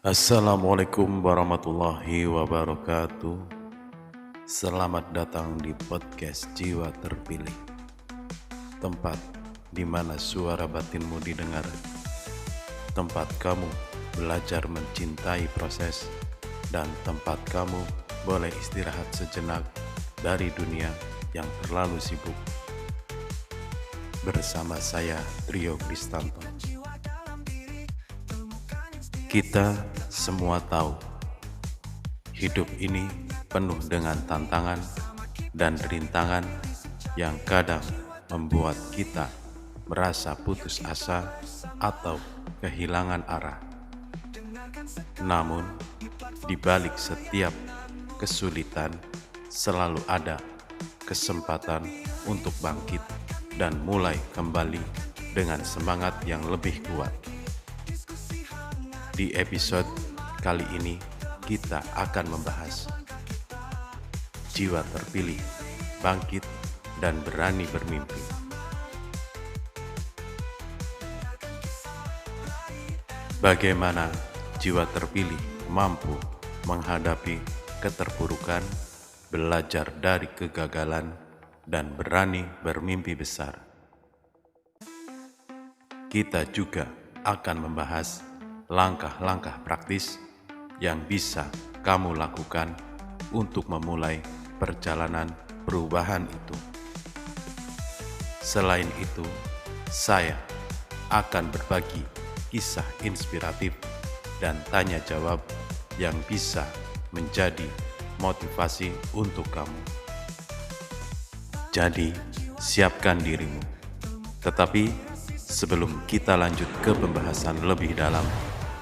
Assalamualaikum warahmatullahi wabarakatuh. Selamat datang di podcast Jiwa Terpilih, tempat di mana suara batinmu didengar, tempat kamu belajar mencintai proses, dan tempat kamu boleh istirahat sejenak dari dunia yang terlalu sibuk. Bersama saya, Trio Kristanto. Kita semua tahu, hidup ini penuh dengan tantangan dan rintangan yang kadang membuat kita merasa putus asa atau kehilangan arah. Namun, di balik setiap kesulitan selalu ada kesempatan untuk bangkit dan mulai kembali dengan semangat yang lebih kuat. Di episode kali ini kita akan membahas jiwa terpilih, bangkit, dan berani bermimpi. Bagaimana jiwa terpilih mampu menghadapi keterpurukan, belajar dari kegagalan, dan berani bermimpi besar. Kita juga akan membahas langkah-langkah praktis yang bisa kamu lakukan untuk memulai perjalanan perubahan itu. Selain itu, saya akan berbagi kisah inspiratif dan tanya jawab yang bisa menjadi motivasi untuk kamu. Jadi, siapkan dirimu. Tetapi sebelum kita lanjut ke pembahasan lebih dalam,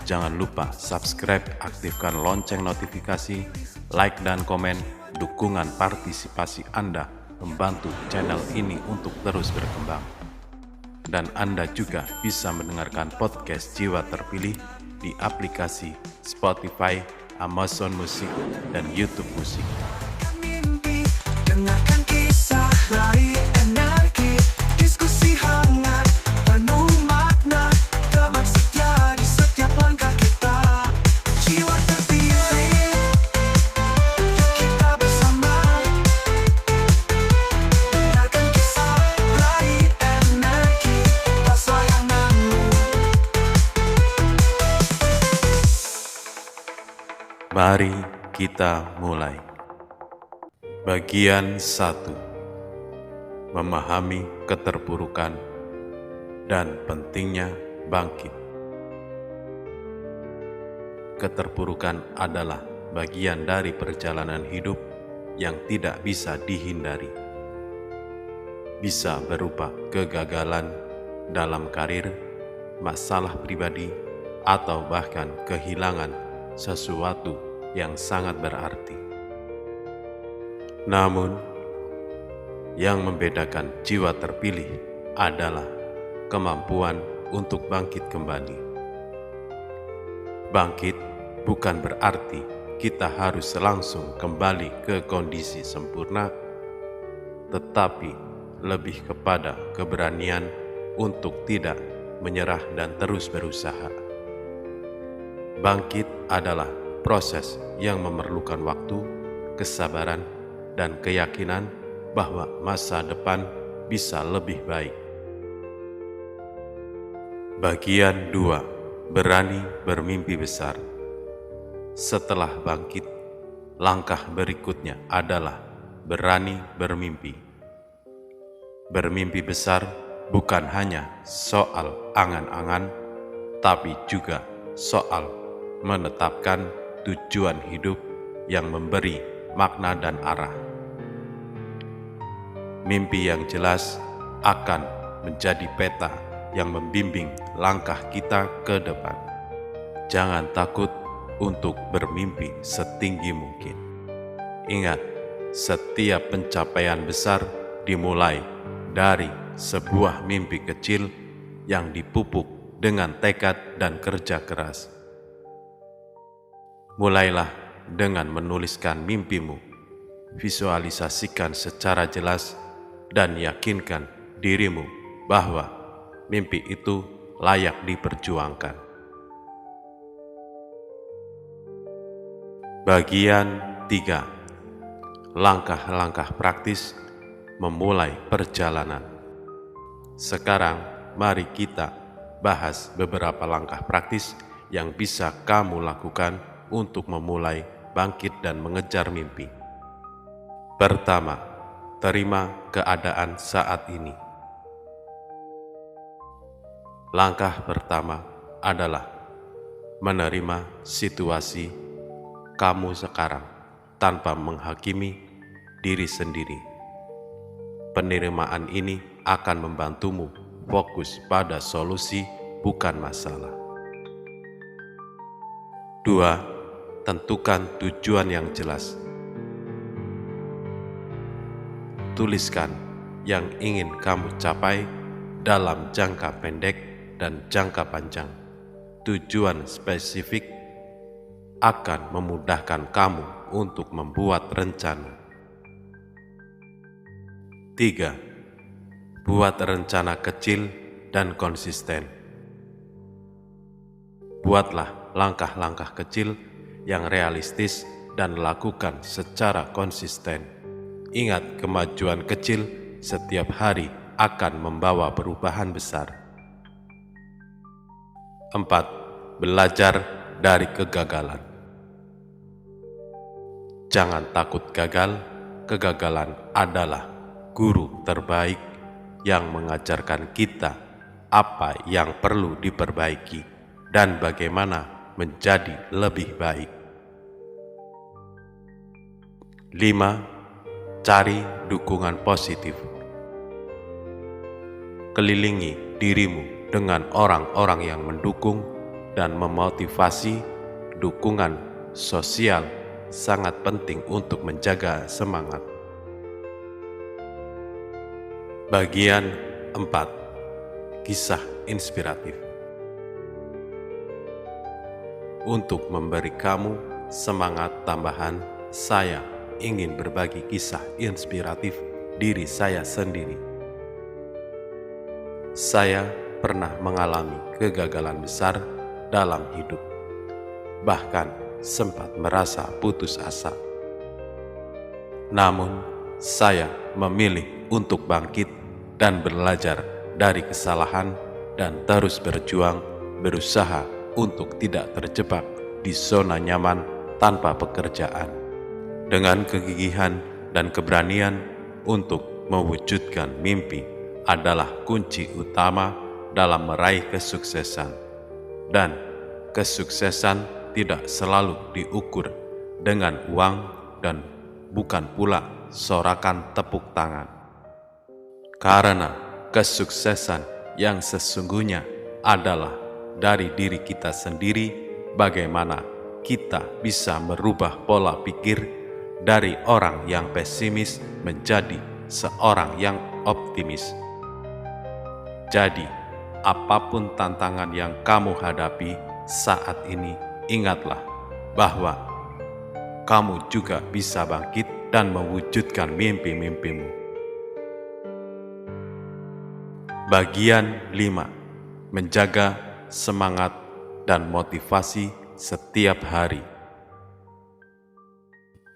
jangan lupa subscribe, aktifkan lonceng notifikasi, like dan komen. Dukungan partisipasi Anda membantu channel ini untuk terus berkembang. Dan Anda juga bisa mendengarkan podcast Jiwa Terpilih di aplikasi Spotify, Amazon Music, dan YouTube Music. Dengarkan kisah, raih energi, diskusi hangat, penuh makna, teman setia di setiap langkah kita. Jiwa terpilih, kita bersama. Dengarkan kisah, raih energi, pas layanganmu. Mari kita mulai. Bagian 1. Memahami keterpurukan dan pentingnya bangkit. Keterpurukan adalah bagian dari perjalanan hidup yang tidak bisa dihindari. Bisa berupa kegagalan dalam karir, masalah pribadi, atau bahkan kehilangan sesuatu yang sangat berarti. Namun, yang membedakan jiwa terpilih adalah kemampuan untuk bangkit kembali. Bangkit bukan berarti kita harus langsung kembali ke kondisi sempurna, tetapi lebih kepada keberanian untuk tidak menyerah dan terus berusaha. Bangkit adalah proses yang memerlukan waktu, kesabaran, dan keyakinan bahwa masa depan bisa lebih baik. Bagian 2. Berani bermimpi besar. Setelah bangkit, langkah berikutnya adalah berani bermimpi. Bermimpi besar bukan hanya soal angan-angan, tapi juga soal menetapkan tujuan hidup yang memberi makna dan arah. Mimpi yang jelas akan menjadi peta yang membimbing langkah kita ke depan. Jangan takut untuk bermimpi setinggi mungkin. Ingat, setiap pencapaian besar dimulai dari sebuah mimpi kecil yang dipupuk dengan tekad dan kerja keras. Mulailah dengan menuliskan mimpimu, visualisasikan secara jelas, dan yakinkan dirimu bahwa mimpi itu layak diperjuangkan. Bagian 3. Langkah-langkah praktis memulai perjalanan. Sekarang mari kita bahas beberapa langkah praktis yang bisa kamu lakukan untuk memulai bangkit dan mengejar mimpi. Pertama, terima keadaan saat ini. Langkah pertama adalah menerima situasi kamu sekarang tanpa menghakimi diri sendiri. Penerimaan ini akan membantumu fokus pada solusi, bukan masalah. 2. Tentukan tujuan yang jelas. Tuliskan yang ingin kamu capai dalam jangka pendek dan jangka panjang. Tujuan spesifik akan memudahkan kamu untuk membuat rencana. 3. Buat rencana kecil dan konsisten. Buatlah langkah-langkah kecil yang realistis dan lakukan secara konsisten. Ingat, kemajuan kecil setiap hari akan membawa perubahan besar. 4. Belajar dari kegagalan. Jangan takut gagal. Kegagalan adalah guru terbaik yang mengajarkan kita apa yang perlu diperbaiki dan bagaimana menjadi lebih baik. 5. Cari dukungan positif. Kelilingi dirimu dengan orang-orang yang mendukung dan memotivasi. Dukungan sosial sangat penting untuk menjaga semangat. Bagian 4. Kisah inspiratif. Untuk memberi kamu semangat tambahan, saya ingin berbagi kisah inspiratif diri saya sendiri. Saya pernah mengalami kegagalan besar dalam hidup, bahkan sempat merasa putus asa. Namun, saya memilih untuk bangkit dan belajar dari kesalahan dan terus berjuang, berusaha untuk tidak terjebak di zona nyaman tanpa pekerjaan. Dengan kegigihan dan keberanian untuk mewujudkan mimpi adalah kunci utama dalam meraih kesuksesan. Dan kesuksesan tidak selalu diukur dengan uang dan bukan pula sorakan tepuk tangan. Karena kesuksesan yang sesungguhnya adalah dari diri kita sendiri, bagaimana kita bisa merubah pola pikir dari orang yang pesimis menjadi seorang yang optimis. Jadi, apapun tantangan yang kamu hadapi saat ini, ingatlah bahwa kamu juga bisa bangkit dan mewujudkan mimpi-mimpimu. Bagian 5. Menjaga semangat dan motivasi setiap hari.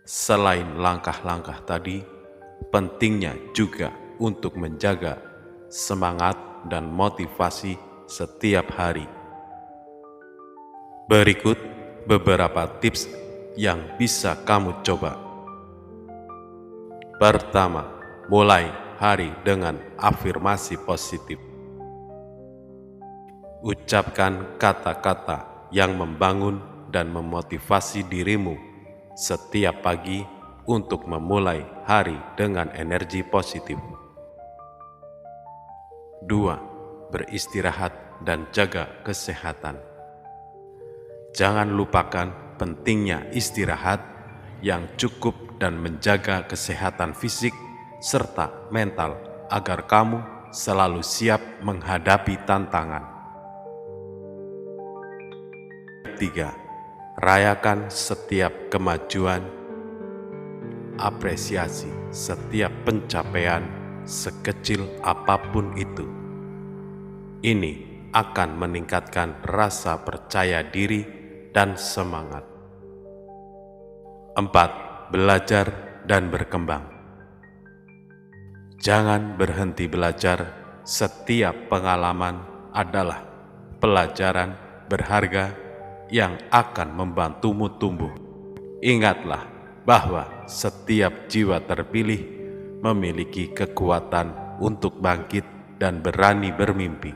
Selain langkah-langkah tadi, pentingnya juga untuk menjaga semangat dan motivasi setiap hari. Berikut beberapa tips yang bisa kamu coba. Pertama, mulai hari dengan afirmasi positif. Ucapkan kata-kata yang membangun dan memotivasi dirimu setiap pagi untuk memulai hari dengan energi positif. 2. Beristirahat dan jaga kesehatan. Jangan lupakan pentingnya istirahat yang cukup dan menjaga kesehatan fisik serta mental agar kamu selalu siap menghadapi tantangan. 3. Rayakan setiap kemajuan. Apresiasi setiap pencapaian sekecil apapun itu. Ini akan meningkatkan rasa percaya diri dan semangat. 4. Belajar dan berkembang. Jangan berhenti belajar, setiap pengalaman adalah pelajaran berharga yang akan membantumu tumbuh. Ingatlah bahwa setiap jiwa terpilih memiliki kekuatan untuk bangkit dan berani bermimpi.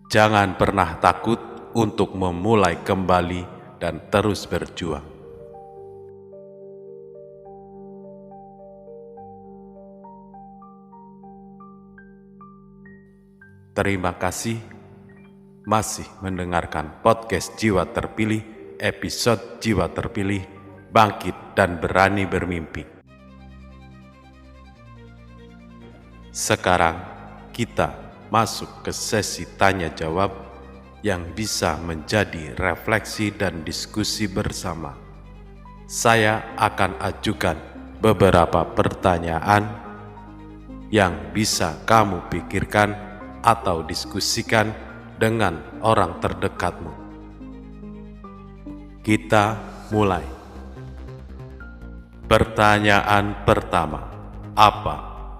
Jangan pernah takut untuk memulai kembali dan terus berjuang. Terima kasih masih mendengarkan podcast Jiwa Terpilih, episode Jiwa Terpilih, Bangkit dan Berani Bermimpi. Sekarang kita masuk ke sesi tanya jawab yang bisa menjadi refleksi dan diskusi bersama. Saya akan ajukan beberapa pertanyaan yang bisa kamu pikirkan atau diskusikan dengan orang terdekatmu. Kita mulai. Pertanyaan pertama, apa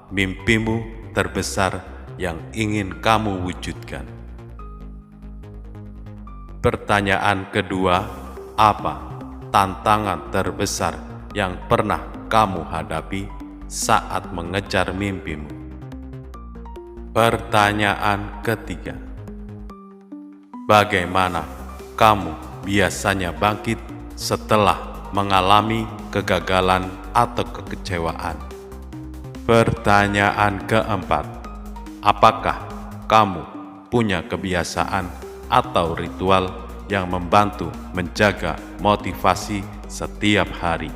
mimpimu terbesar yang ingin kamu wujudkan? Pertanyaan kedua, apa tantangan terbesar yang pernah kamu hadapi saat mengejar mimpimu? Pertanyaan ketiga, bagaimana kamu biasanya bangkit setelah mengalami kegagalan atau kekecewaan? Pertanyaan keempat, apakah kamu punya kebiasaan atau ritual yang membantu menjaga motivasi setiap hari?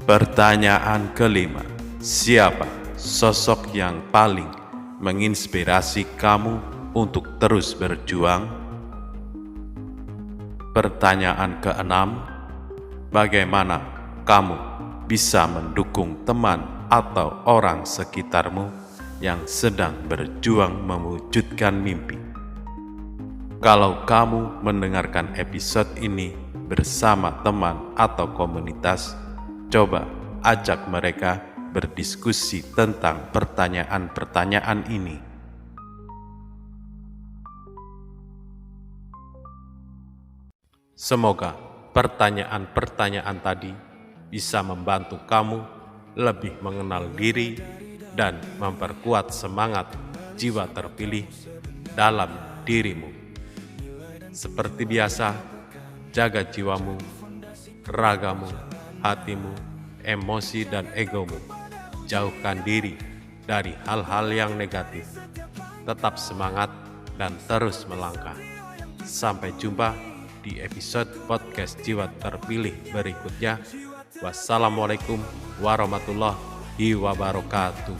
Pertanyaan kelima, siapa sosok yang paling menginspirasi kamu untuk terus berjuang? Pertanyaan keenam, bagaimana kamu bisa mendukung teman atau orang sekitarmu yang sedang berjuang mewujudkan mimpi? Kalau kamu mendengarkan episode ini bersama teman atau komunitas, coba ajak mereka berdiskusi tentang pertanyaan-pertanyaan ini. Semoga pertanyaan-pertanyaan tadi bisa membantu kamu lebih mengenal diri dan memperkuat semangat jiwa terpilih dalam dirimu. Seperti biasa, jaga jiwamu, ragamu, hatimu, emosi dan egomu. Jauhkan diri dari hal-hal yang negatif. Tetap semangat dan terus melangkah. Sampai jumpa di episode podcast Jiwa Terpilih berikutnya. Wassalamualaikum warahmatullahi wabarakatuh.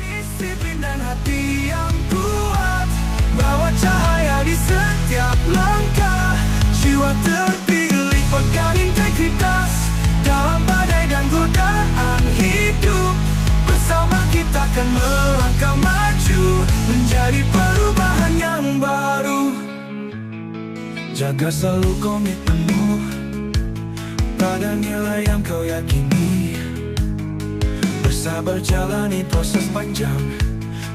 Disiplin dan hati yang kuat, bawa cahaya di setiap langkah. Jiwa terpilih pegang integritas dalam badai dan godaan hidup. Bersama kita akan melangkah maju menjadi perubahan yang baru. Jaga selalu komitmenmu pada nilai yang kau yakini. Bersabar jalani proses panjang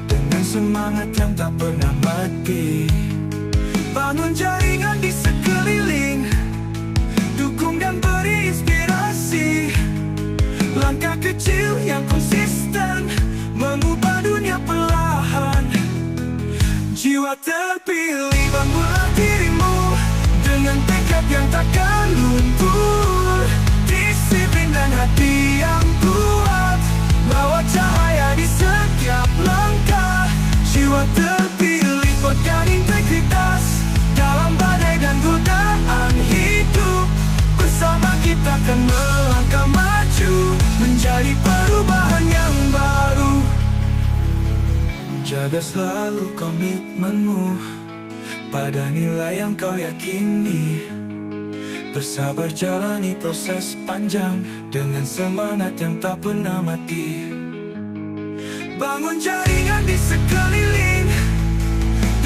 dengan semangat yang tak pernah mati. Bangun jaringan di sekeliling, dukung dan beri inspirasi. Langkah kecil yang konsisten mengubah dunia perlahan. Jiwa terpilih, bangunlah dirimu dengan tekad yang takkan luntur. Disiplin dan hati yang kuat, bawa cahaya di setiap langkah. Jiwa terpilih pegang integritas dalam badai dan godaan hidup. Bersama kita akan melangkah maju menjadi perubahan yang baru. Jaga selalu komitmenmu pada nilai yang kau yakini. Bersabar jalani proses panjang dengan semangat yang tak pernah mati. Bangun jaringan di sekeliling,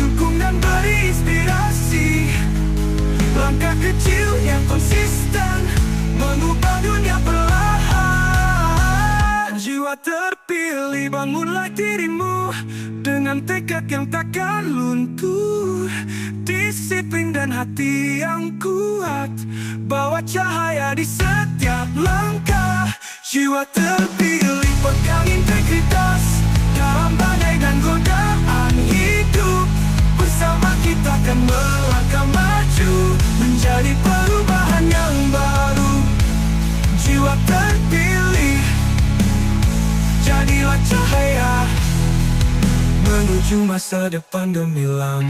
dukung dan beri inspirasi. Langkah kecil yang konsisten mengubah dunia perlahan. Jiwa terpilih, bangunlah dirimu dengan tekad yang takkan luntur. Disiplin dan hati yang kuat, bawa cahaya di setiap langkah. Jiwa terpilih, pegang integritas dalam badai dan godaan hidup. Bersama kita akan melangkah maju, menjadi perubahan yang baru. Jiwa terpilih, jadilah cahaya menuju masa depan gemilang.